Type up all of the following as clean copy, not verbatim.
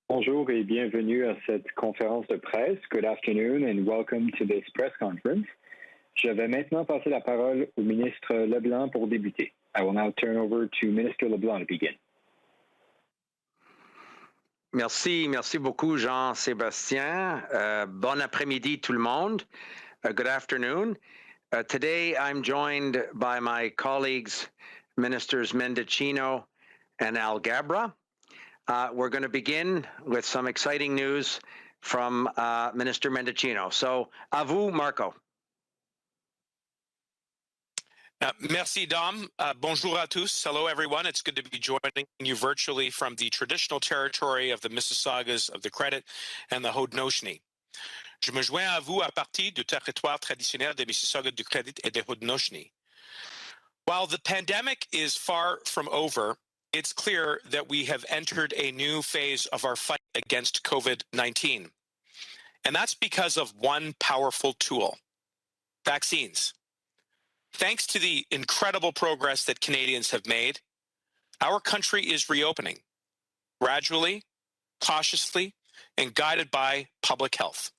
Bonjour et bienvenue à cette conférence de presse. Good afternoon and welcome to this press conference. Je vais maintenant passer la parole au ministre LeBlanc pour débuter. I will now turn over to Minister LeBlanc to begin. Merci beaucoup Jean-Sébastien. Bon après-midi tout le monde. Good afternoon. Today I'm joined by my colleagues, Ministers Mendicino and Alghabra. We're going to begin with some exciting news from Minister Mendicino. So, à vous, Marco. Merci, Dom. Bonjour à tous. Hello, everyone. It's good to be joining you virtually from the traditional territory of the Mississaugas of the Credit and the Haudenosaunee. Je me joins à vous à partir du territoire traditionnel des Mississaugas du Credit et des Haudenosaunee. While the pandemic is far from over, it's clear that we have entered a new phase of our fight against COVID-19. And that's because of one powerful tool: vaccines. Thanks to the incredible progress that Canadians have made, our country is reopening, gradually, cautiously, and guided by public health.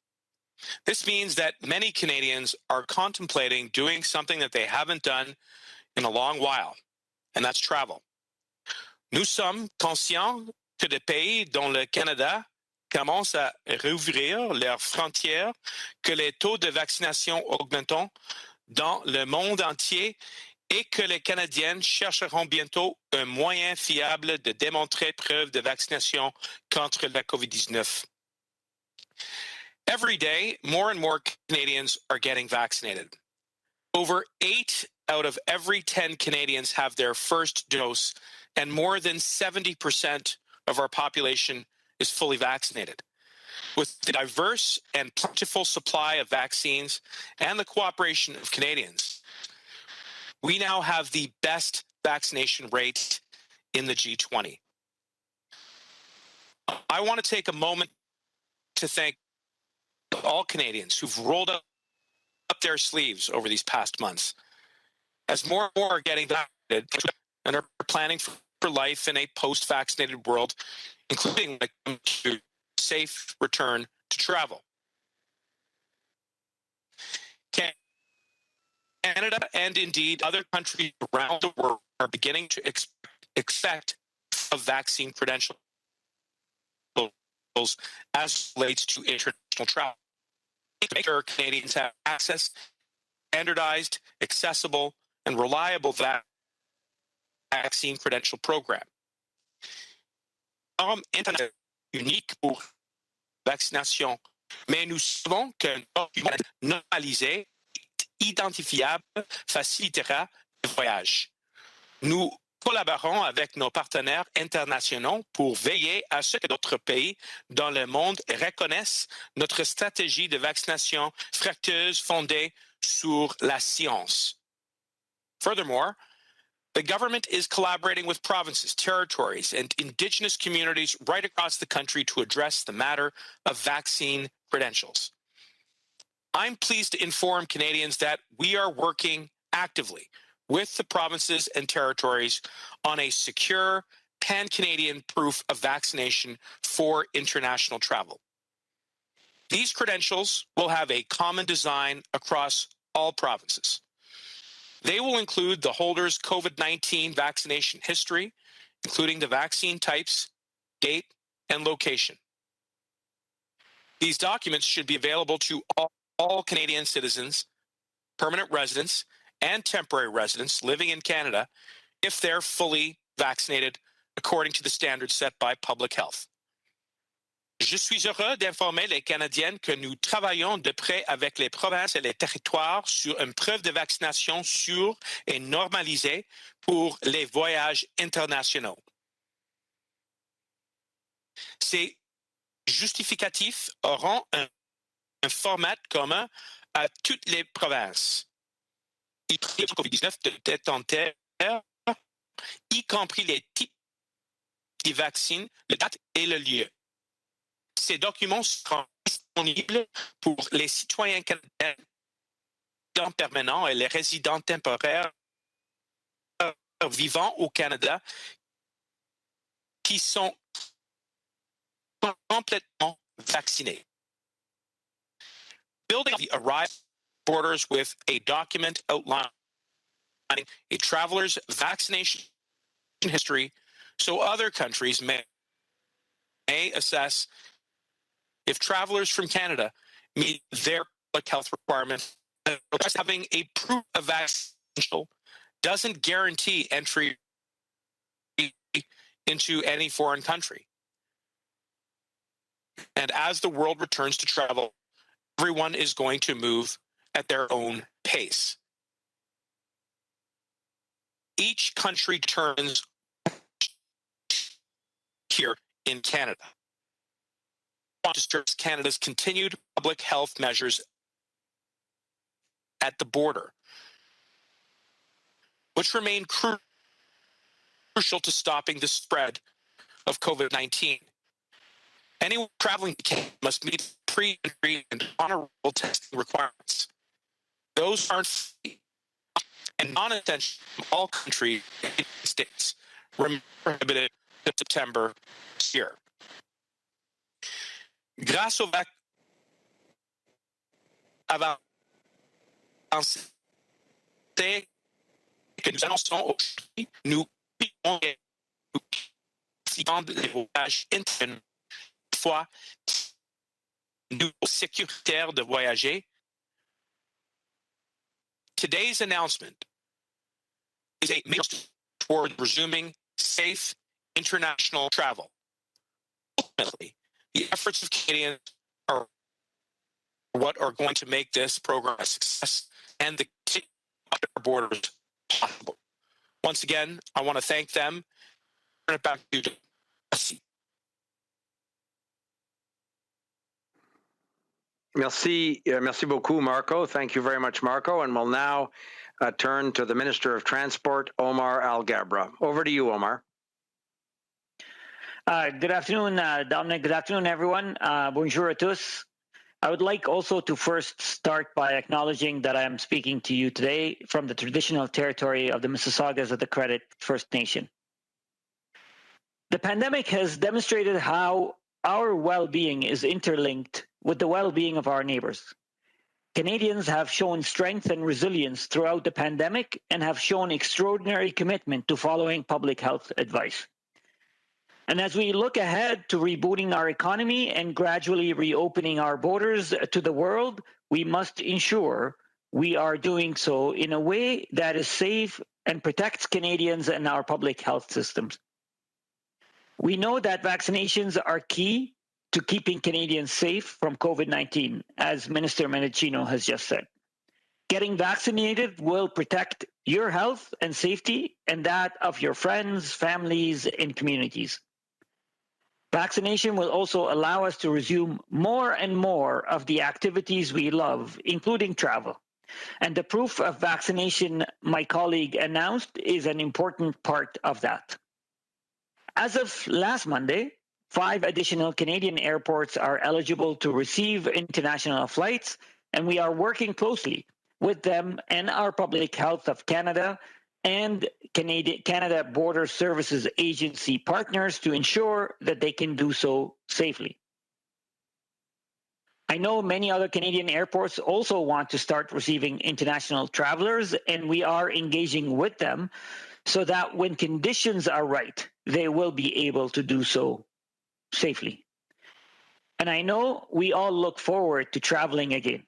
This means that many Canadians are contemplating doing something that they haven't done in a long while, and that's travel. Nous sommes conscients que des pays dont le Canada commencent à rouvrir leurs frontières, que les taux de vaccination augmentent dans le monde entier et que les Canadiens chercheront bientôt un moyen fiable de démontrer preuve de vaccination contre la COVID-19. Every day, more and more Canadians are getting vaccinated. Over 8 out of every 10 Canadians have their first dose, and more than 70% of our population is fully vaccinated. With the diverse and plentiful supply of vaccines and the cooperation of Canadians, we now have the best vaccination rate in the G20. I want to take a moment to thank all Canadians who've rolled up their sleeves over these past months. As more and more are getting vaccinated and are planning for life in a post-vaccinated world, including when to safe return to travel. Canada and indeed other countries around the world are beginning to expect a vaccine credentials as relates to international travel. To make sure Canadians have access, standardized, accessible, and reliable vaccine credential program. Internet unique pour vaccination, mais nous savons qu'un document normalisé, identifiable, facilitera le voyage. Nous collaborons avec nos partenaires internationaux pour veiller à ce que d'autres pays dans le monde reconnaissent notre stratégie de vaccination fructueuse fondée sur la science. Furthermore, the government is collaborating with provinces, territories, and Indigenous communities right across the country to address the matter of vaccine credentials. I'm pleased to inform Canadians that we are working actively with the provinces and territories on a secure pan-Canadian proof of vaccination for international travel. These credentials will have a common design across all provinces. They will include the holder's COVID-19 vaccination history, including the vaccine types, date, and location. These documents should be available to all Canadian citizens, permanent residents, and temporary residents living in Canada if they're fully vaccinated according to the standards set by public health. Je suis heureux d'informer les Canadiens que nous travaillons de près avec les provinces et les territoires sur une preuve de vaccination sûre et normalisée pour les voyages internationaux. Ces justificatifs auront un format commun à toutes les provinces, y compris le COVID-19 de détenteurs, y compris les types de vaccins, la date et le lieu. Ces documents seront disponibles pour les citoyens canadiens, les permanents et les résidents temporaires vivant au Canada qui sont complètement vaccinés. Building the arrival borders with a document outlining a traveler's vaccination history so other countries may assess if travelers from Canada meet their public health requirements. Having a proof of vaccination doesn't guarantee entry into any foreign country. And as the world returns to travel, everyone is going to move at their own pace. Each country turns here in Canada. I want to stress Canada's continued public health measures at the border, which remain crucial to stopping the spread of COVID-19. Anyone traveling to Canada must meet pre-entry and honorable testing requirements. Those aren't free and non-essential from all countries in the United States, remain prohibited in September this year. Grâce au avancées que nous annonçons aujourd'hui, nous pouvons les voyages internes fois nous sécuritaire de voyager. Today's announcement is a major step toward resuming safe international travel. Ultimately, the efforts of Canadians are what are going to make this program a success and the our borders possible. Once again, I want to thank them. Turn it back to you. Merci beaucoup, Marco. Thank you very much, Marco. And we'll now turn to the Minister of Transport, Omar Alghabra. Over to you, Omar. Good afternoon, Dominic. Good afternoon, everyone. Bonjour à tous. I would like also to first start by acknowledging that I am speaking to you today from the traditional territory of the Mississaugas of the Credit First Nation. The pandemic has demonstrated how our well-being is interlinked with the well-being of our neighbors. Canadians have shown strength and resilience throughout the pandemic and have shown extraordinary commitment to following public health advice. And as we look ahead to rebooting our economy and gradually reopening our borders to the world, we must ensure we are doing so in a way that is safe and protects Canadians and our public health systems. We know that vaccinations are key to keeping Canadians safe from COVID-19, as Minister Mendicino has just said. Getting vaccinated will protect your health and safety and that of your friends, families, and communities. Vaccination will also allow us to resume more and more of the activities we love, including travel. And the proof of vaccination my colleague announced is an important part of that. As of last Monday, 5 additional Canadian airports are eligible to receive international flights, and we are working closely with them and our Public Health of Canada and Canada Border Services Agency partners to ensure that they can do so safely. I know many other Canadian airports also want to start receiving international travelers, and we are engaging with them so that when conditions are right, they will be able to do so safely. And I know we all look forward to traveling again.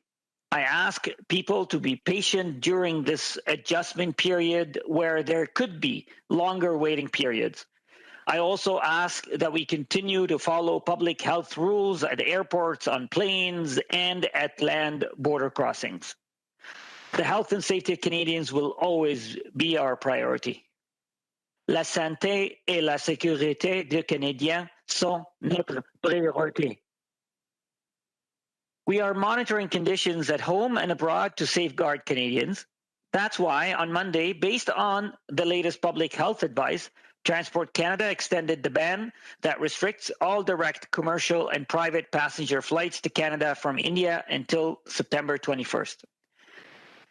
I ask people to be patient during this adjustment period where there could be longer waiting periods. I also ask that we continue to follow public health rules at airports, on planes, and at land border crossings. The health and safety of Canadians will always be our priority. La santé et la sécurité des Canadiens sont notre priorité. We are monitoring conditions at home and abroad to safeguard Canadians. That's why on Monday, based on the latest public health advice, Transport Canada extended the ban that restricts all direct commercial and private passenger flights to Canada from India until September 21st.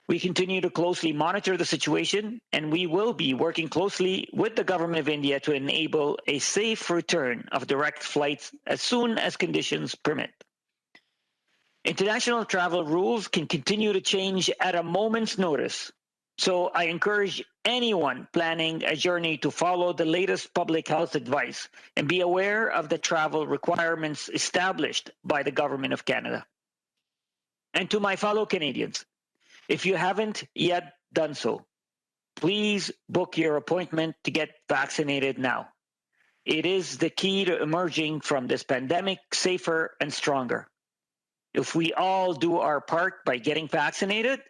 We continue to closely monitor the situation, and we will be working closely with the government of India to enable a safe return of direct flights as soon as conditions permit. International travel rules can continue to change at a moment's notice, so I encourage anyone planning a journey to follow the latest public health advice and be aware of the travel requirements established by the Government of Canada. And to my fellow Canadians, if you haven't yet done so, please book your appointment to get vaccinated now. It is the key to emerging from this pandemic safer and stronger. If we all do our part by getting vaccinated,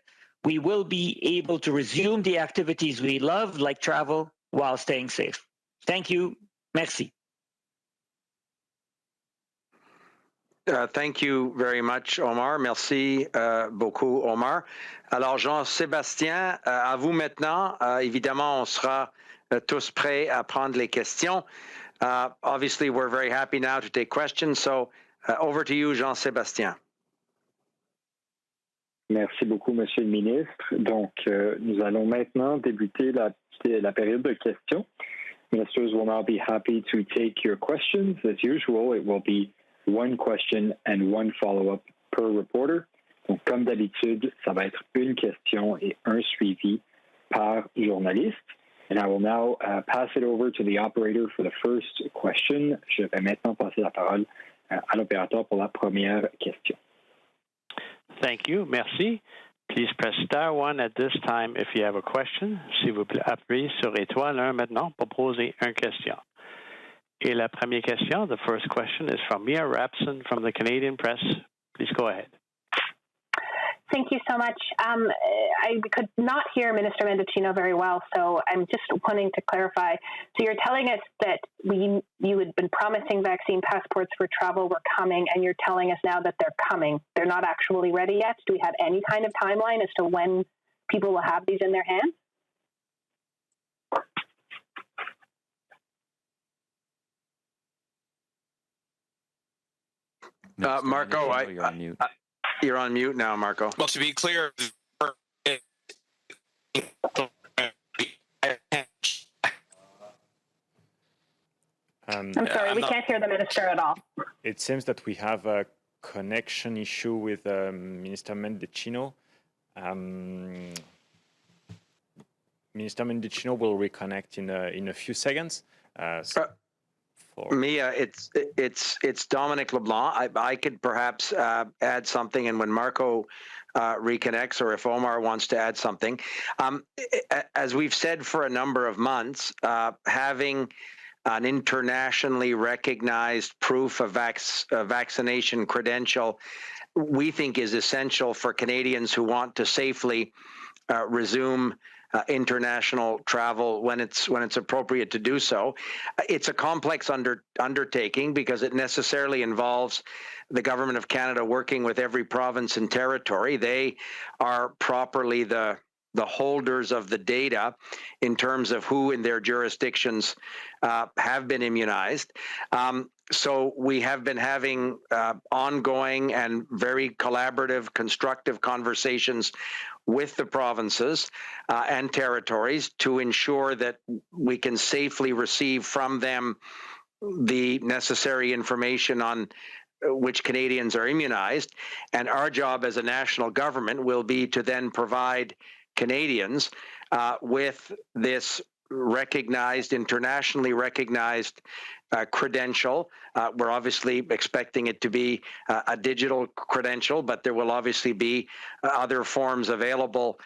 we will be able to resume the activities we love, like travel, while staying safe. Thank you. Merci. Thank you very much, Omar. Merci beaucoup, Omar. Alors, Jean-Sébastien, à vous maintenant. Évidemment, on sera tous prêts à prendre les questions. Obviously, we're very happy now to take questions. So, over to you, Jean-Sébastien. Merci beaucoup, Monsieur le ministre. Donc, nous allons maintenant débuter la période de questions. Ministers will now be happy to take your questions. As usual, it will be one question and one follow-up per reporter. Donc, comme d'habitude, ça va être une question et un suivi par journaliste. And I will now pass it over to the operator for the first question. Je vais maintenant passer la parole à l'opérateur pour la première question. Thank you. Merci. Please press star 1 at this time if you have a question. S'il vous plaît, appuyez sur étoile 1 maintenant pour poser une question. Et la première question, the first question, is from Mia Rapson from the Canadian Press. Please go ahead. Thank you so much. I could not hear Minister Mendicino very well, so I'm just wanting to clarify. So you're telling us that you had been promising vaccine passports for travel were coming, and you're telling us now that they're coming. They're not actually ready yet? Do we have any kind of timeline as to when people will have these in their hands? Marco, you're on mute. You're on mute now, Marco. Well, to be clear, I'm sorry, we can't hear the minister at all. It seems that we have a connection issue with Minister Mendicino. Minister Mendicino will reconnect in a few seconds. Mia, it's Dominic LeBlanc. I could perhaps add something, and when Marco reconnects, or if Omar wants to add something, as we've said for a number of months, having an internationally recognized proof of vaccination credential, we think is essential for Canadians who want to safely resume international travel when it's appropriate to do so. It's a complex undertaking because it necessarily involves the Government of Canada working with every province and territory. They are properly the holders of the data in terms of who in their jurisdictions have been immunized. So we have been having ongoing and very collaborative, constructive conversations with the provinces and territories to ensure that we can safely receive from them the necessary information on which Canadians are immunized. And our job as a national government will be to then provide Canadians with this recognized, internationally recognized credential. We're obviously expecting it to be a digital credential, but there will obviously be other forms available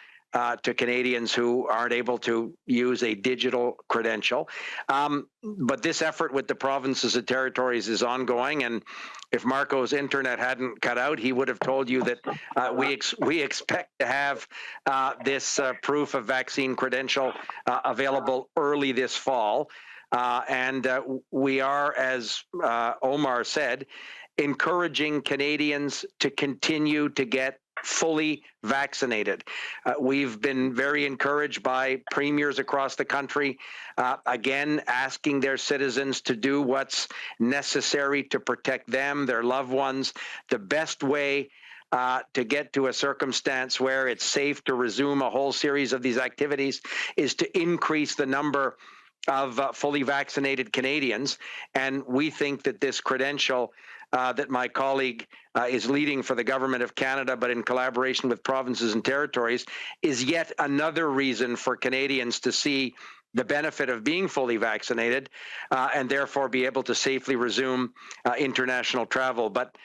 to Canadians who aren't able to use a digital credential. But this effort with the provinces and territories is ongoing, and if Marco's internet hadn't cut out, he would have told you that we expect to have this proof of vaccine credential available early this fall. And we are, as Omar said, encouraging Canadians to continue to get fully vaccinated. We've been very encouraged by premiers across the country, again, asking their citizens to do what's necessary to protect them, their loved ones. The best way to get to a circumstance where it's safe to resume a whole series of these activities is to increase the number of fully vaccinated Canadians. And we think that this credential that my colleague is leading for the Government of Canada, but in collaboration with provinces and territories, is yet another reason for Canadians to see the benefit of being fully vaccinated and therefore be able to safely resume international travel. But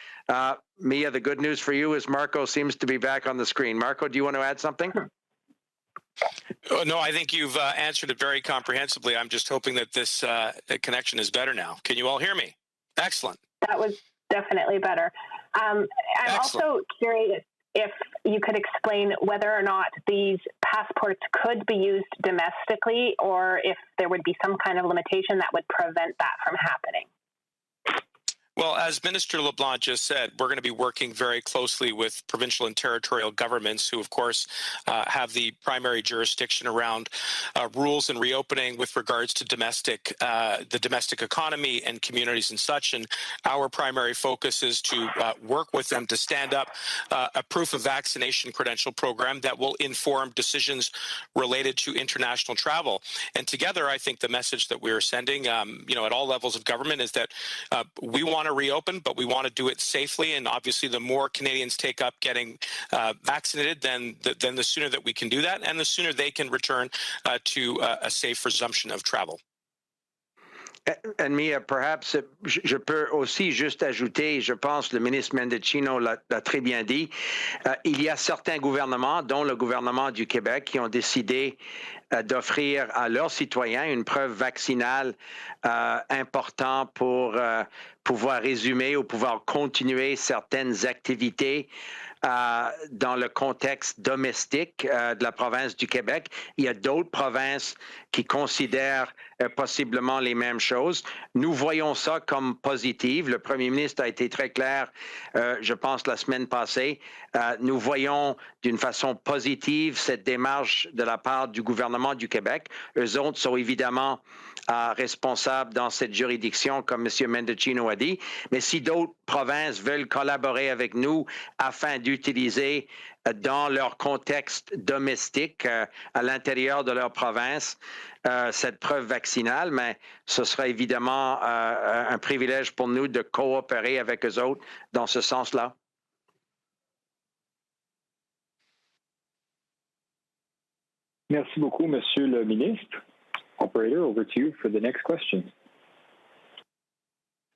Mia, the good news for you is Marco seems to be back on the screen. Marco, do you want to add something? No, I think you've answered it very comprehensively. I'm just hoping that this the connection is better now. Can you all hear me? Excellent. That was definitely better. I'm also curious if you could explain whether or not these passports could be used domestically, or if there would be some kind of limitation that would prevent that from happening. Well, as Minister LeBlanc just said, we're going to be working very closely with provincial and territorial governments who, of course, have the primary jurisdiction around rules and reopening with regards to the domestic economy and communities and such. And our primary focus is to work with them to stand up a proof of vaccination credential program that will inform decisions related to international travel. And together, I think the message that we are sending, at all levels of government is that we want to reopen, but we want to do it safely. And obviously, the more Canadians take up getting vaccinated, then the sooner that we can do that, and the sooner they can return to a safe resumption of travel. And Mia, perhaps je peux aussi juste ajouter, je pense le ministre Mendicino l'a très bien dit, il y a certains gouvernements, dont le gouvernement du Québec, qui ont décidé d'offrir à leurs citoyens une preuve vaccinale importante pour pouvoir résumer ou pouvoir continuer certaines activités dans le contexte domestique de la province du Québec. Il y a d'autres provinces qui considèrent possiblement les mêmes choses. Nous voyons ça comme positif. Le premier ministre a été très clair, je pense, la semaine passée. Nous voyons d'une façon positive cette démarche de la part du gouvernement du Québec. Eux autres sont évidemment responsables dans cette juridiction, comme M. Mendicino a dit. Mais si d'autres provinces veulent collaborer avec nous afin d'utiliser dans leur contexte domestique, à l'intérieur de leur province, cette preuve vaccinale, mais ce sera évidemment un privilège pour nous de coopérer avec eux autres dans ce sens-là. Merci beaucoup, Monsieur le Ministre. Operator, over to you for the next question.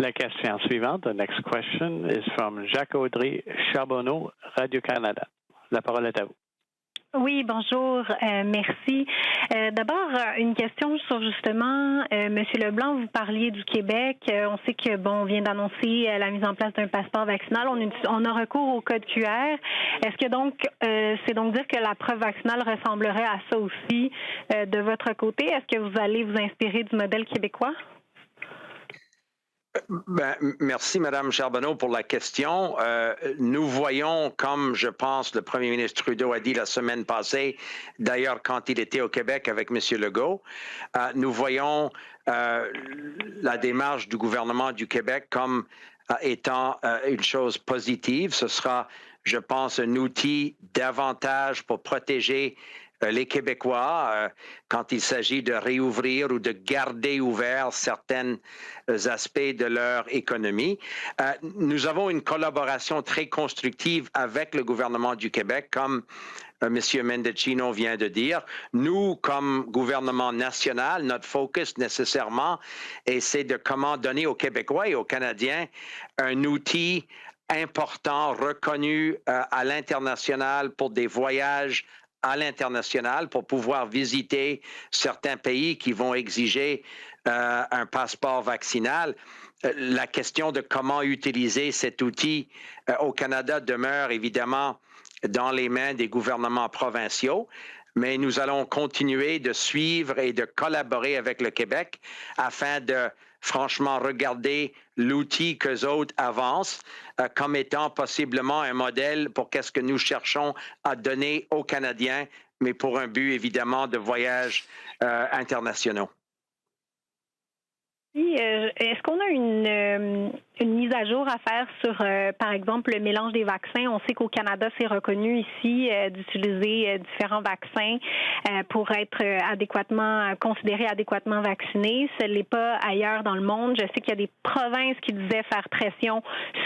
La question suivante, the next question, is from Jacques-Audrey Charbonneau, Radio-Canada. La parole est à vous. Oui, bonjour, merci. D'abord, une question sur justement, Monsieur Leblanc, vous parliez du Québec. On sait que on vient d'annoncer la mise en place d'un passeport vaccinal. On a recours au code QR. Est-ce que donc c'est donc dire que la preuve vaccinale ressemblerait à ça aussi de votre côté? Est-ce que vous allez vous inspirer du modèle québécois? Merci, Mme Charbonneau, pour la question. Nous voyons, comme je pense le premier ministre Trudeau a dit la semaine passée, d'ailleurs quand il était au Québec avec M. Legault, nous voyons la démarche du gouvernement du Québec comme étant une chose positive. Ce sera, je pense, un outil davantage pour protéger les Québécois, quand il s'agit de réouvrir ou de garder ouvert certains aspects de leur économie. Nous avons une collaboration très constructive avec le gouvernement du Québec, comme M. Mendicino vient de dire. Nous, comme gouvernement national, notre focus nécessairement, c'est de comment donner aux Québécois et aux Canadiens un outil important, reconnu à l'international pour des voyages à l'international pour pouvoir visiter certains pays qui vont exiger un passeport vaccinal. La question de comment utiliser cet outil au Canada demeure évidemment dans les mains des gouvernements provinciaux, mais nous allons continuer de suivre et de collaborer avec le Québec afin de franchement regarder l'outil qu'eux autres avancent comme étant possiblement un modèle pour qu'est-ce que nous cherchons à donner aux Canadiens, mais pour un but évidemment de voyages internationaux. Est-ce qu'on a une mise à jour à faire sur, par exemple, le mélange des vaccins? On sait qu'au Canada, c'est reconnu ici d'utiliser différents vaccins pour être considérés adéquatement vaccinés. Ce n'est pas ailleurs dans le monde. Je sais qu'il y a des provinces qui disaient faire pression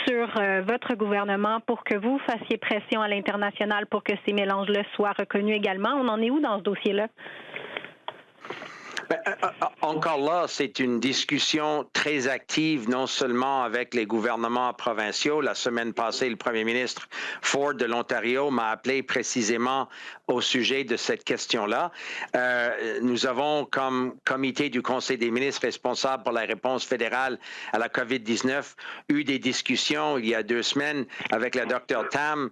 sur votre gouvernement pour que vous fassiez pression à l'international pour que ces mélanges-là soient reconnus également. On en est où dans ce dossier-là? Encore là, c'est une discussion très active, non seulement avec les gouvernements provinciaux. La semaine passée, le premier ministre Ford de l'Ontario m'a appelé précisément au sujet de cette question-là. Nous avons, comme comité du Conseil des ministres responsable pour la réponse fédérale à la COVID-19, eu des discussions il y a 2 semaines avec la Dr Tam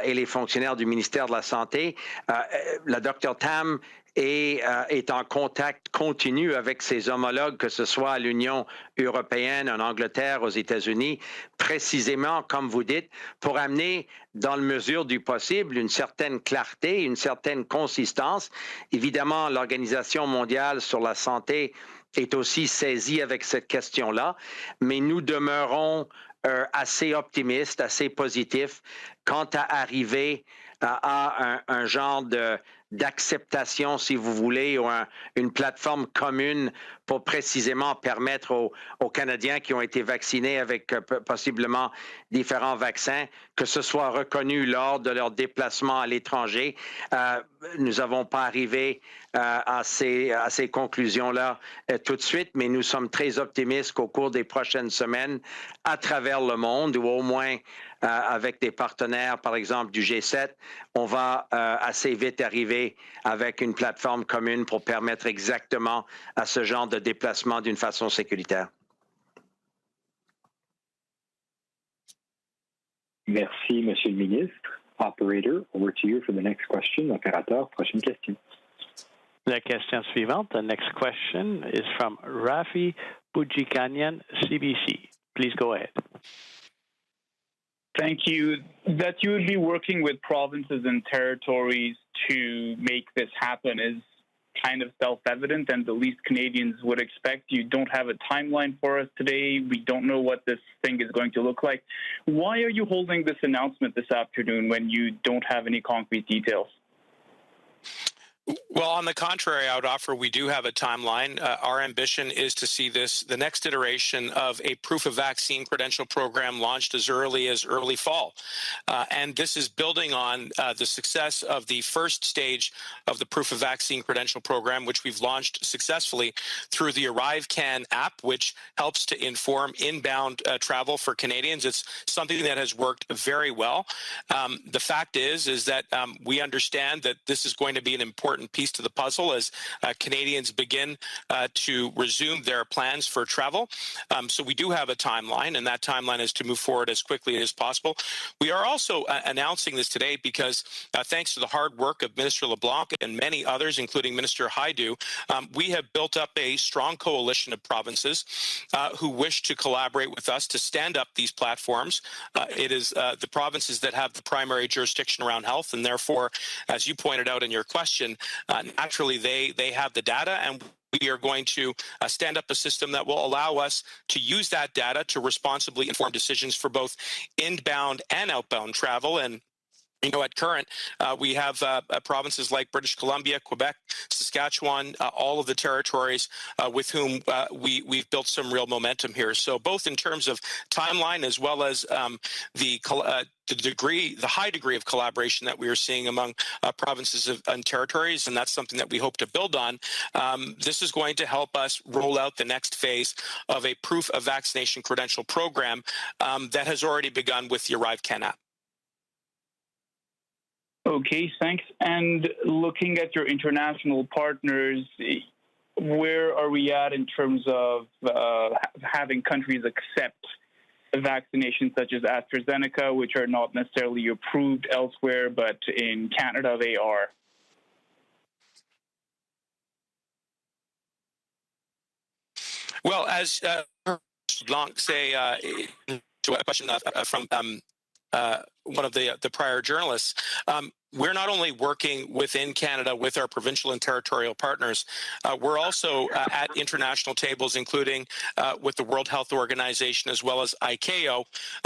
et les fonctionnaires du ministère de la Santé. La Dr Tam est en contact continu avec ses homologues, que ce soit à l'Union européenne, en Angleterre, aux États-Unis, précisément, comme vous dites, pour amener, dans la mesure du possible, une certaine clarté, une certaine consistance. Évidemment, l'Organisation mondiale sur la santé est aussi saisie avec cette question-là, mais nous demeurons assez optimistes, assez positifs quant à arriver à un genre d'acceptation, si vous voulez, ou une plateforme commune pour précisément permettre aux Canadiens qui ont été vaccinés avec possiblement différents vaccins que ce soit reconnu lors de leur déplacement à l'étranger. Nous n'avons pas arrivé à ces conclusions-là tout de suite, mais nous sommes très optimistes qu'au cours des prochaines semaines, à travers le monde, ou au moins avec des partenaires, par exemple du G7, on va assez vite arriver avec une plateforme commune pour permettre exactement à ce genre de déplacement d'une façon sécuritaire. Merci, Monsieur le ministre. Operator, over to you for the next question. Opérateur, prochaine question. La question suivante, the next question is from Rafi Boudjikanian, CBC. Please go ahead. Thank you. That you would be working with provinces and territories to make this happen is kind of self-evident, and the least Canadians would expect. You don't have a timeline for us today. We don't know what this thing is going to look like. Why are you holding this announcement this afternoon when you don't have any concrete details? Well, on the contrary, I would offer we do have a timeline. Our ambition is to see the next iteration of a proof of vaccine credential program launched as early fall. And this is building on the success of the first stage of the proof of vaccine credential program, which we've launched successfully through the ArriveCan app, which helps to inform inbound travel for Canadians. It's something that has worked very well. The fact is that we understand that this is going to be an important piece to the puzzle as Canadians begin to resume their plans for travel. So we do have a timeline, and that timeline is to move forward as quickly as possible. We are also announcing this today because thanks to the hard work of Minister LeBlanc and many others, including Minister Haidu, we have built up a strong coalition of provinces who wish to collaborate with us to stand up these platforms. It is the provinces that have the primary jurisdiction around health, and therefore, as you pointed out in your question, naturally they have the data, and we are going to stand up a system that will allow us to use that data to responsibly inform decisions for both inbound and outbound travel. And you know, at current, we have provinces like British Columbia, Quebec, Saskatchewan, all of the territories with whom we've built some real momentum here. So both in terms of timeline as well as the high degree of collaboration that we are seeing among provinces and territories, and that's something that we hope to build on. This is going to help us roll out the next phase of a proof of vaccination credential program that has already begun with the ArriveCan app. Okay, thanks. And looking at your international partners, where are we at in terms of having countries accept vaccinations such as AstraZeneca, which are not necessarily approved elsewhere, but in Canada they are? Well, as Blanc say to a question from one of the prior journalists, we're not only working within Canada with our provincial and territorial partners, we're also at international tables, including with the World Health Organization as well as ICAO,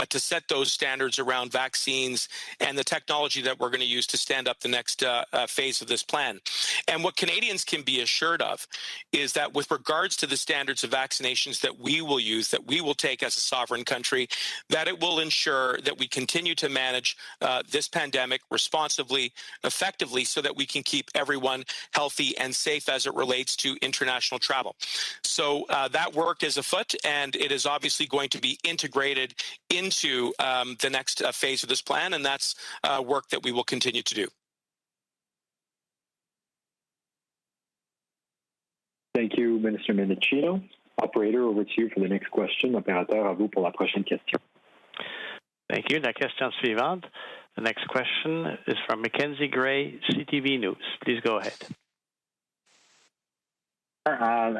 to set those standards around vaccines and the technology that we're going to use to stand up the next phase of this plan. And what Canadians can be assured of is that with regards to the standards of vaccinations that we will use, that we will take as a sovereign country, that it will ensure that we continue to manage this pandemic responsibly, effectively, so that we can keep everyone healthy and safe as it relates to international travel. So that work is afoot, and it is obviously going to be integrated into the next phase of this plan, and that's work that we will continue to do. Thank you, Minister Mendicino. Operator, over to you for the next question. Opérateur, à vous pour la prochaine question. Thank you. La question suivante. The next question is from Mackenzie Gray, CTV News. Please go ahead.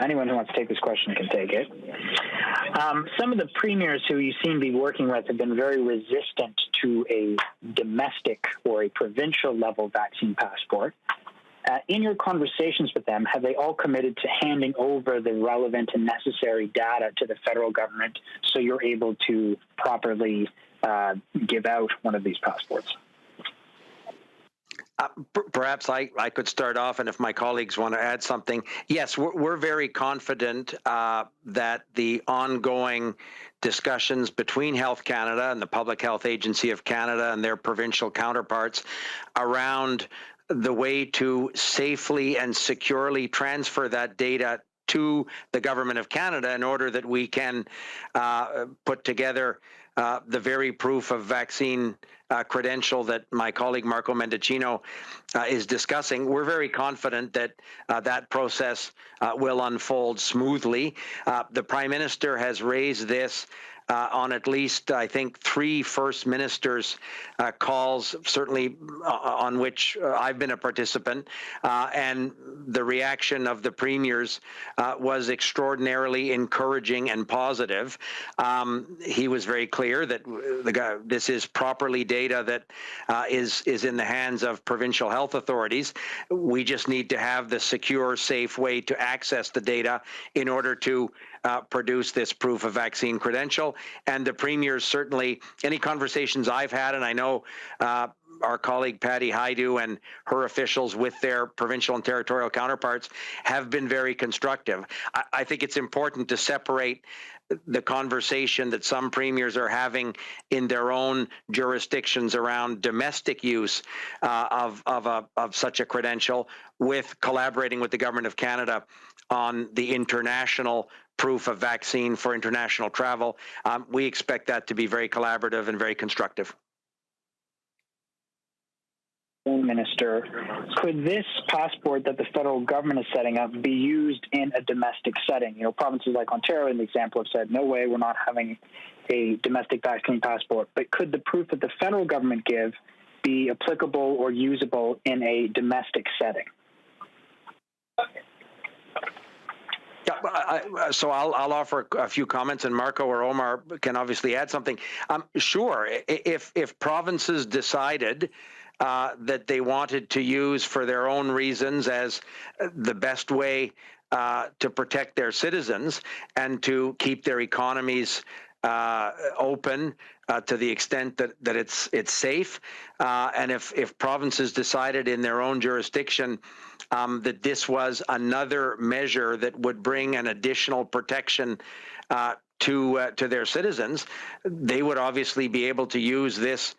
Anyone who wants to take this question can take it. Some of the premiers who you seem to be working with have been very resistant to a domestic or a provincial level vaccine passport. In your conversations with them, have they all committed to handing over the relevant and necessary data to the federal government so you're able to properly give out one of these passports? Perhaps I could start off, and if my colleagues want to add something. Yes, we're very confident that the ongoing discussions between Health Canada and the Public Health Agency of Canada and their provincial counterparts around the way to safely and securely transfer that data to the Government of Canada in order that we can put together the very proof of vaccine credential that my colleague Marco Mendicino is discussing. We're very confident that that process will unfold smoothly. The Prime Minister has raised this on at least, I think, 3 First Ministers' calls, certainly on which I've been a participant, and the reaction of the premiers was extraordinarily encouraging and positive. He was very clear that this is properly data that is in the hands of provincial health authorities. We just need to have the secure, safe way to access the data in order to produce this proof of vaccine credential. And the premiers certainly, any conversations I've had, and I know our colleague Patty Haidu and her officials with their provincial and territorial counterparts have been very constructive. I think it's important to separate the conversation that some premiers are having in their own jurisdictions around domestic use of such a credential with collaborating with the Government of Canada on the international proof of vaccine for international travel. We expect that to be very collaborative and very constructive. Minister, could this passport that the federal government is setting up be used in a domestic setting? You know, provinces like Ontario, in the example, have said, no way, we're not having a domestic vaccine passport. But could the proof that the federal government give be applicable or usable in a domestic setting? Yeah, so I'll offer a few comments, and Marco or Omar can obviously add something. Sure, if provinces decided that they wanted to use for their own reasons as the best way to protect their citizens and to keep their economies open to the extent that it's safe, and if provinces decided in their own jurisdiction that this was another measure that would bring an additional protection to their citizens, they would obviously be able to use this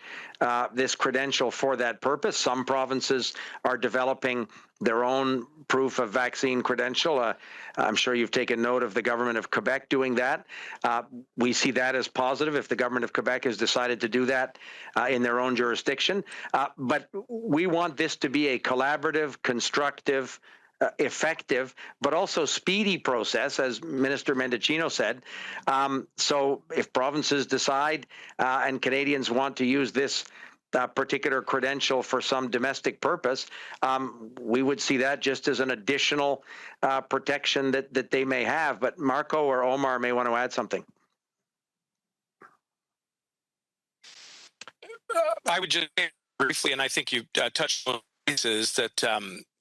credential for that purpose. Some provinces are developing their own proof of vaccine credential. I'm sure you've taken note of the Government of Quebec doing that. We see that as positive if the Government of Quebec has decided to do that in their own jurisdiction. But we want this to be a collaborative, constructive, effective, but also speedy process, as Minister Mendicino said. So if provinces decide and Canadians want to use this particular credential for some domestic purpose, we would see that just as an additional protection that they may have. But Marco or Omar may want to add something. I would just briefly, and I think you touched on this, is that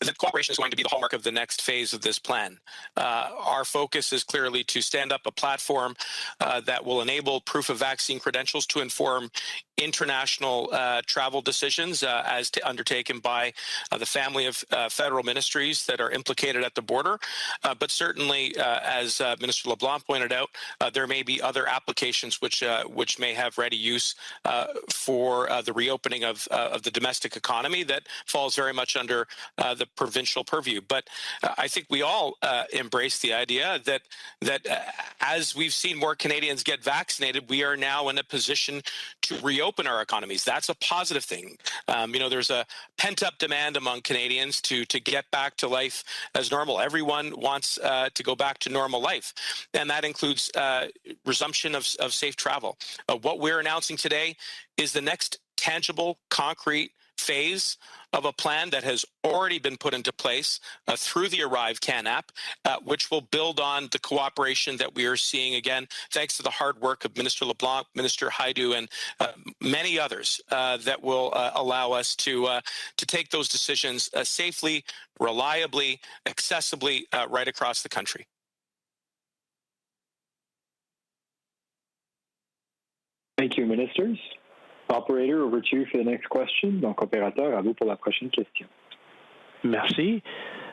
that cooperation is going to be the hallmark of the next phase of this plan. Our focus is clearly to stand up a platform that will enable proof of vaccine credentials to inform international travel decisions as undertaken by the family of federal ministries that are implicated at the border. But certainly, as Minister LeBlanc pointed out, there may be other applications which may have ready use for the reopening of the domestic economy that falls very much under the provincial purview. But I think we all embrace the idea that as we've seen more Canadians get vaccinated, we are now in a position to reopen our economies. That's a positive thing. There's a pent-up demand among Canadians to get back to life as normal. Everyone wants to go back to normal life, and that includes resumption of safe travel. What we're announcing today is the next tangible, concrete phase of a plan that has already been put into place through the Arrive Can app, which will build on the cooperation that we are seeing, again, thanks to the hard work of Minister LeBlanc, Minister Haidu, and many others that will allow us to take those decisions safely, reliably, accessibly right across the country. Thank you, ministers. Operator, over to you for the next question. Donc, opérateur, à vous pour la prochaine question. Merci.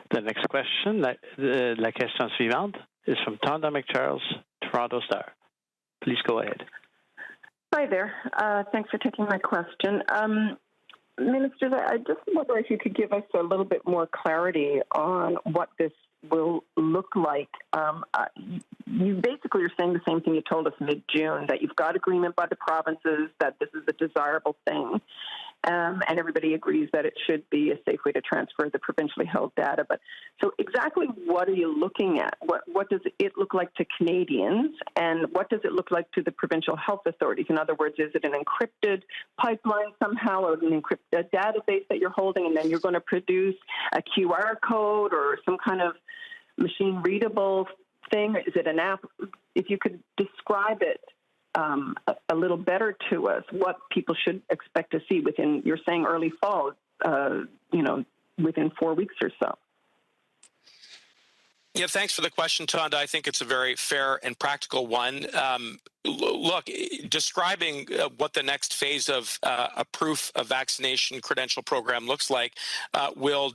The next question, la question suivante, is from Tonda McCharles, Toronto Star. Please go ahead. Hi there. Thanks for taking my question. Ministers, I just wonder if you could give us a little bit more clarity on what this will look like. You basically are saying the same thing you told us mid-June, that you've got agreement by the provinces that this is a desirable thing, and everybody agrees that it should be a safe way to transfer the provincially held data. But so exactly what are you looking at? What does it look like to Canadians, and what does it look like to the provincial health authorities? In other words, is it an encrypted pipeline somehow, or an encrypted database that you're holding, and then you're going to produce a QR code or some kind of machine readable thing? Is it an app? If you could describe it a little better to us, what people should expect to see within, you're saying early fall, within 4 weeks or so. Yeah, thanks for the question, Tonda. I think it's a very fair and practical one. Look, describing what the next phase of a proof of vaccination credential program looks like will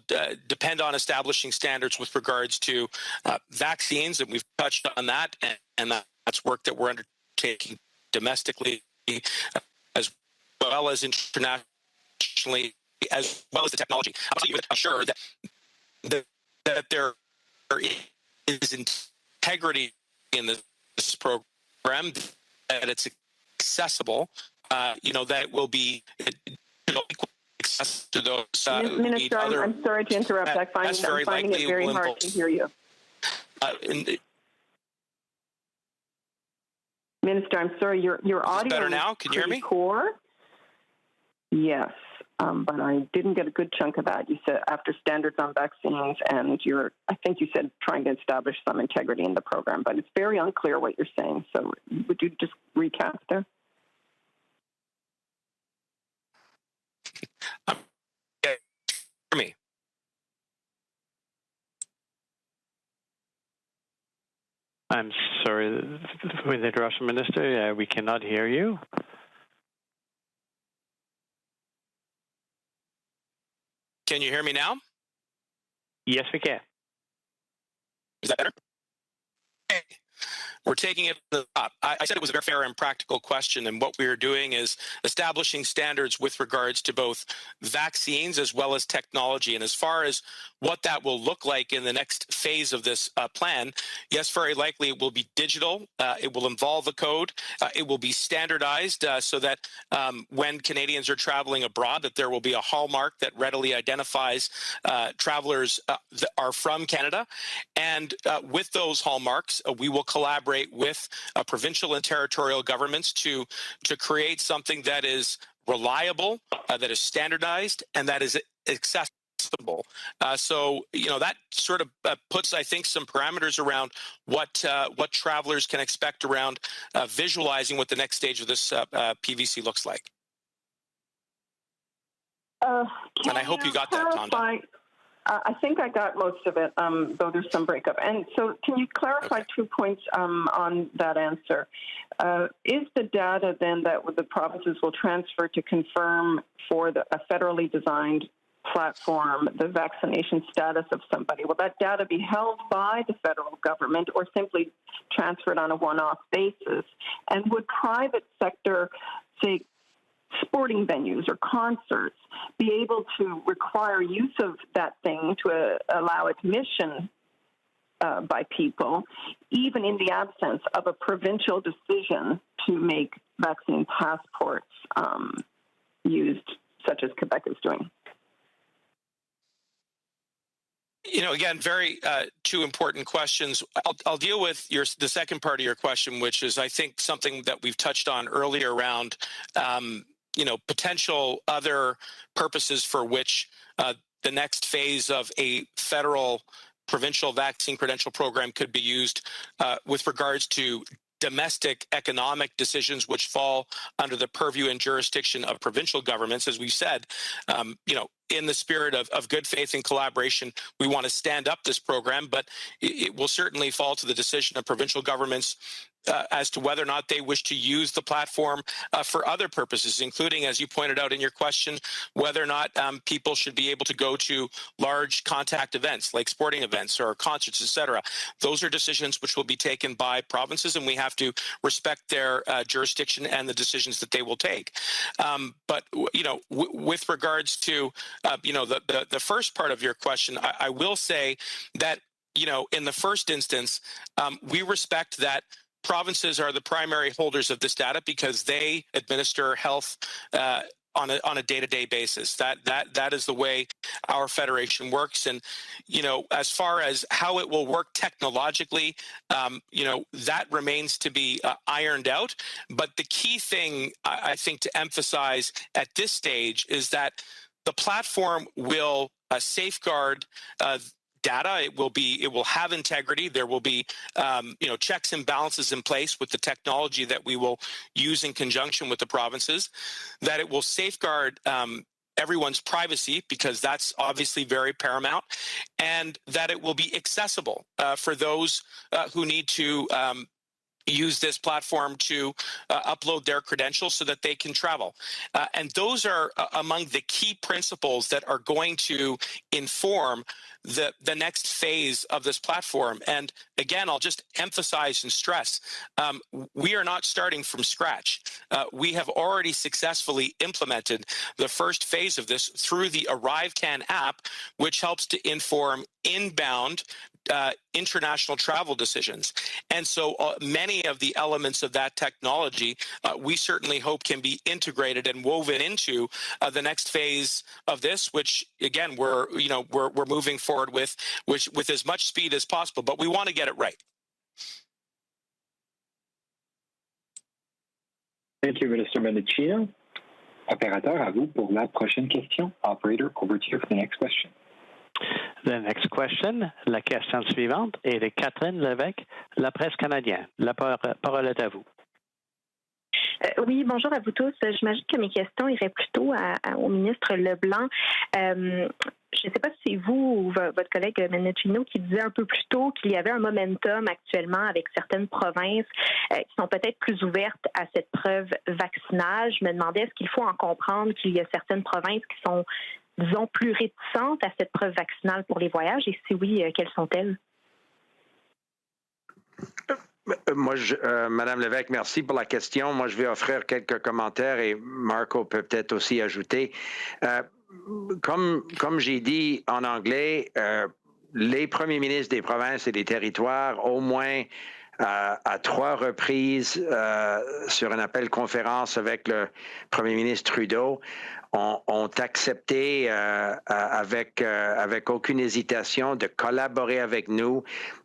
depend on establishing standards with regards to vaccines, and we've touched on that, and that's work that we're undertaking domestically as well as internationally, as well as the technology. I'm sure that there is integrity in this program, that it's accessible, that will be access to those. Minister, I'm sorry to interrupt. I'm finding it very hard to hear you. Minister, I'm sorry, your audio better now? Can you hear me? Poor. Yes, but I didn't get a good chunk of that. You said after standards on vaccines, and I think you said trying to establish some integrity in the program, but it's very unclear what you're saying. So would you just recap there? For me. I'm sorry, with the Russian minister, we cannot hear you. Can you hear me now? Yes, we can. Is that better? Okay. We're taking it to the top. I said it was a very fair and practical question, and what we are doing is establishing standards with regards to both vaccines as well as technology. And as far as what that will look like in the next phase of this plan, yes, very likely it will be digital. It will involve a code. It will be standardized so that when Canadians are traveling abroad, that there will be a hallmark that readily identifies travelers that are from Canada. And with those hallmarks, we will collaborate with provincial and territorial governments to create something that is reliable, that is standardized, and that is accessible. So that sort of puts, I think, some parameters around what travelers can expect around visualizing what the next stage of this PVC looks like. And I hope you got that, Tonda. I think I got most of it, though there's some breakup. And so can you clarify 2 points on that answer? Is the data then that the provinces will transfer to confirm for a federally designed platform the vaccination status of somebody, will that data be held by the federal government or simply transferred on a one-off basis? And would private sector, say, sporting venues or concerts be able to require use of that thing to allow admission by people, even in the absence of a provincial decision to make vaccine passports used, such as Quebec is doing? Again, very two important questions. I'll deal with the second part of your question, which is, I think, something that we've touched on earlier around potential other purposes for which the next phase of a federal provincial vaccine credential program could be used with regards to domestic economic decisions which fall under the purview and jurisdiction of provincial governments. As we said, in the spirit of good faith and collaboration, we want to stand up this program, but it will certainly fall to the decision of provincial governments as to whether or not they wish to use the platform for other purposes, including, as you pointed out in your question, whether or not people should be able to go to large contact events like sporting events or concerts, etc. Those are decisions which will be taken by provinces, and we have to respect their jurisdiction and the decisions that they will take. But with regards to the first part of your question, I will say that in the first instance, we respect that provinces are the primary holders of this data because they administer health on a day-to-day basis. That is the way our federation works. And as far as how it will work technologically, that remains to be ironed out. But the key thing I think to emphasize at this stage is that the platform will safeguard data. It will have integrity. There will be checks and balances in place with the technology that we will use in conjunction with the provinces. That it will safeguard everyone's privacy, because that's obviously very paramount, and that it will be accessible for those who need to use this platform to upload their credentials so that they can travel. And those are among the key principles that are going to inform the next phase of this platform. And again, I'll just emphasize and stress, we are not starting from scratch. We have already successfully implemented the first phase of this through the ArriveCan app, which helps to inform inbound international travel decisions. And so many of the elements of that technology, we certainly hope can be integrated and woven into the next phase of this, which again, we're moving forward with as much speed as possible, but we want to get it right. Thank you, Minister Mendicino. Opérateur, à vous pour la prochaine question. Operator, over to you for the next question. The next question, la question suivante est de Catherine Lévesque, La Presse canadienne. La parole est à vous. Oui, bonjour à vous tous. J'imagine que mes questions iraient plutôt au ministre LeBlanc. Je ne sais pas si c'est vous ou votre collègue Mendicino qui disait un peu plus tôt qu'il y avait un momentum actuellement avec certaines provinces qui sont peut-être plus ouvertes à cette preuve vaccinale. Je me demandais, est-ce qu'il faut en comprendre qu'il y a certaines provinces qui sont, disons, plus réticentes à cette preuve vaccinale pour les voyages? Et si oui, quelles sont-elles? Moi, Madame Lévesque, merci pour la question. Moi, je vais offrir quelques commentaires et Marco peut peut-être aussi ajouter. Comme j'ai dit en anglais, les premiers ministres des provinces et des territoires, au moins à 3 reprises sur un appel conférence avec le premier ministre Trudeau, ont accepté avec aucune hésitation de collaborer avec nous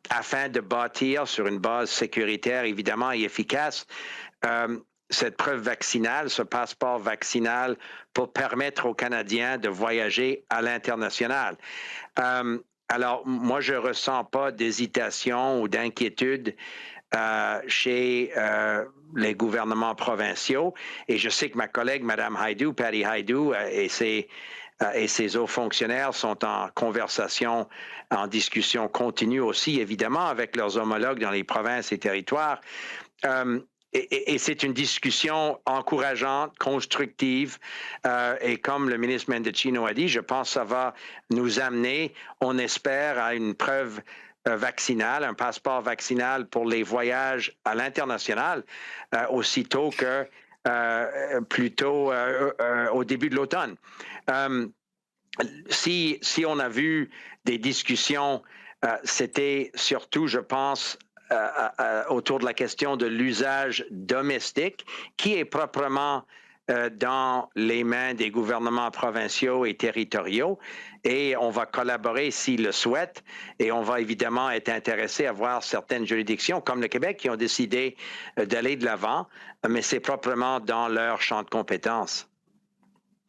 afin de bâtir sur une base sécuritaire évidemment et efficace cette preuve vaccinale, ce passeport vaccinal pour permettre aux Canadiens de voyager à l'international. Alors, moi, je ne ressens pas d'hésitation ou d'inquiétude chez les gouvernements provinciaux. Et je sais que ma collègue, Mme Haidou, Patty Haidou, et ses et ses hauts fonctionnaires sont en conversation, en discussion continue aussi, évidemment, avec leurs homologues dans les provinces et territoires. Et c'est une discussion encourageante, constructive, et comme le ministre Mendicino a dit, je pense que ça va nous amener, on espère, à une preuve vaccinale, un passeport vaccinal pour les voyages à l'international, aussitôt que plutôt au début de l'automne. Si on a vu des discussions, c'était surtout, je pense, autour de la question de l'usage domestique, qui est proprement dans les mains des gouvernements provinciaux et territoriaux, et on va collaborer s'ils le souhaitent, et on va évidemment être intéressé à voir certaines juridictions, comme le Québec, qui ont décidé d'aller de l'avant, mais c'est proprement dans leur champ de compétences.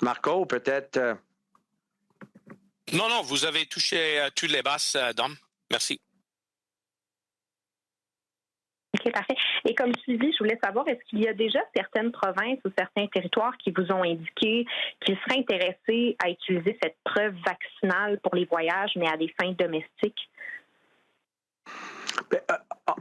Marco, peut-être... Non, vous avez touché toutes les bases, Dom. Merci. OK, parfait. Et comme suivi, je voulais savoir, est-ce qu'il y a déjà certaines provinces ou certains territoires qui vous ont indiqué qu'ils seraient intéressés à utiliser cette preuve vaccinale pour les voyages, mais à des fins domestiques?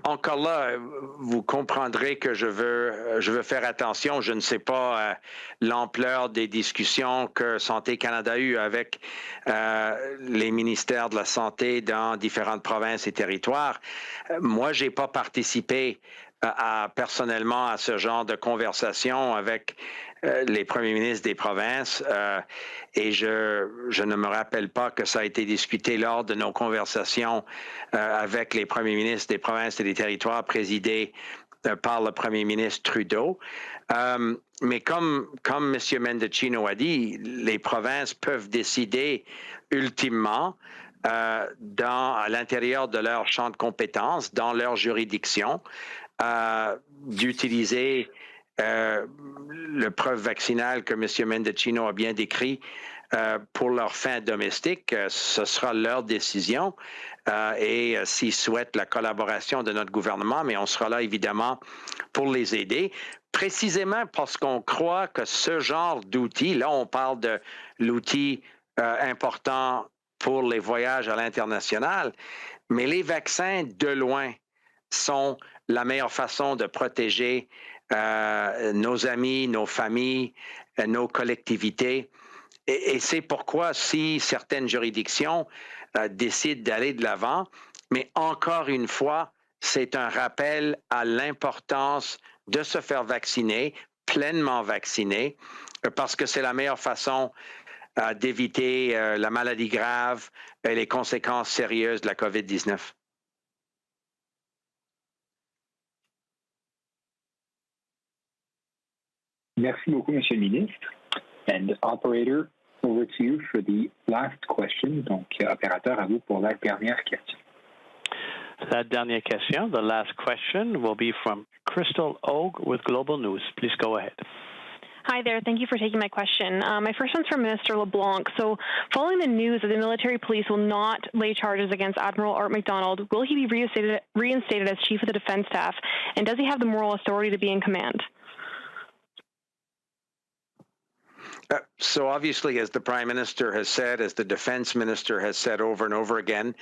Encore là, vous comprendrez que je veux faire attention. Je ne sais pas l'ampleur des discussions que Santé Canada a eues avec les ministères de la Santé dans différentes provinces et territoires. Moi, je n'ai pas participé personnellement à ce genre de conversation avec les premiers ministres des provinces et je ne me rappelle pas que ça a été discuté lors de nos conversations avec les premiers ministres des provinces et des territoires présidés par le premier ministre Trudeau. Mais comme M. Mendicino a dit, les provinces peuvent décider ultimement à l'intérieur de leur champ de compétences, dans leur juridiction, d'utiliser le preuve vaccinale que M. Mendicino a bien décrit pour leurs fins domestiques. Ce sera leur décision et s'ils souhaitent la collaboration de notre gouvernement, mais on sera là évidemment pour les aider, précisément parce qu'on croit que ce genre d'outil, là on parle de l'outil important pour les voyages à l'international, mais les vaccins de loin sont la meilleure façon de protéger nos amis, nos familles, nos collectivités. Et c'est pourquoi si certaines juridictions décident d'aller de l'avant, mais encore une fois, c'est un rappel à l'importance de se faire vacciner, pleinement vacciner, parce que c'est la meilleure façon d'éviter la maladie grave et les conséquences sérieuses de la COVID-19. Merci beaucoup, Monsieur le ministre. And operator, over to you for the last question. Donc, opérateur, à vous pour la dernière question. La dernière question, the last question, will be from Crystal Ogue with Global News. Please go ahead. Hi there. Thank you for taking my question. My first one's from Minister LeBlanc. So following the news that the military police will not lay charges against Admiral Art MacDonald, will he be reinstated as Chief of the Defense Staff? And does he have the moral authority to be in command? So obviously, as the Prime Minister has said, as the Defense Minister has said over and over again,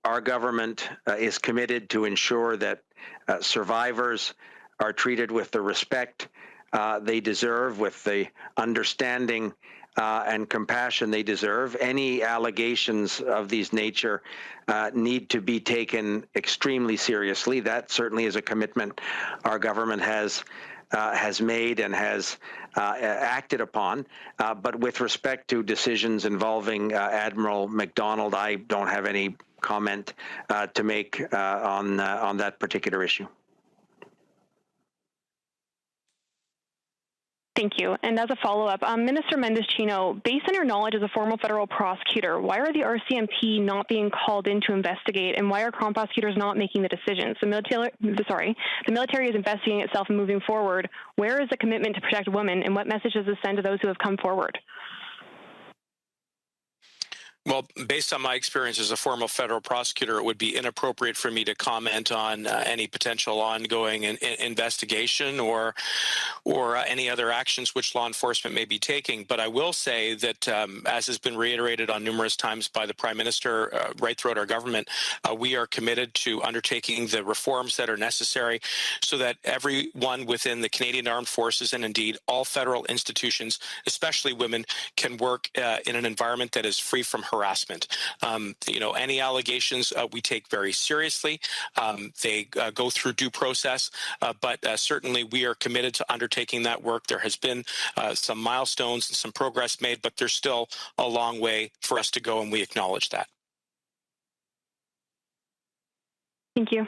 our government is committed to ensure that survivors are treated with the respect they deserve, with the understanding and compassion they deserve. Any allegations of these nature need to be taken extremely seriously. That certainly is a commitment our government has made and has acted upon. But with respect to decisions involving Admiral MacDonald, I don't have any comment to make on that particular issue. Thank you. And as a follow-up, Minister Mendicino, based on your knowledge as a former federal prosecutor, why are the RCMP not being called in to investigate, and why are Crown prosecutors not making the decisions? The military is investigating itself and moving forward. Where is the commitment to protect women, and what message does this send to those who have come forward? Well, based on my experience as a former federal prosecutor, it would be inappropriate for me to comment on any potential ongoing investigation or any other actions which law enforcement may be taking. But I will say that, as has been reiterated on numerous times by the Prime Minister right throughout our government, we are committed to undertaking the reforms that are necessary so that everyone within the Canadian Armed Forces and indeed all federal institutions, especially women, can work in an environment that is free from harassment. Any allegations we take very seriously. They go through due process, but certainly we are committed to undertaking that work. There has been some milestones and some progress made, but there's still a long way for us to go, and we acknowledge that. Thank you.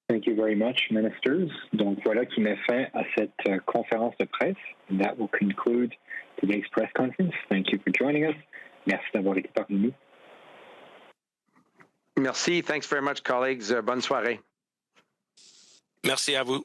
Thank you very much, ministers. Donc voilà qui met fin à cette conférence de presse. And that will conclude today's press conference. Thank you for joining us. Merci d'avoir été parmi nous. Merci. Thanks very much, colleagues. Bonne soirée. Merci à vous.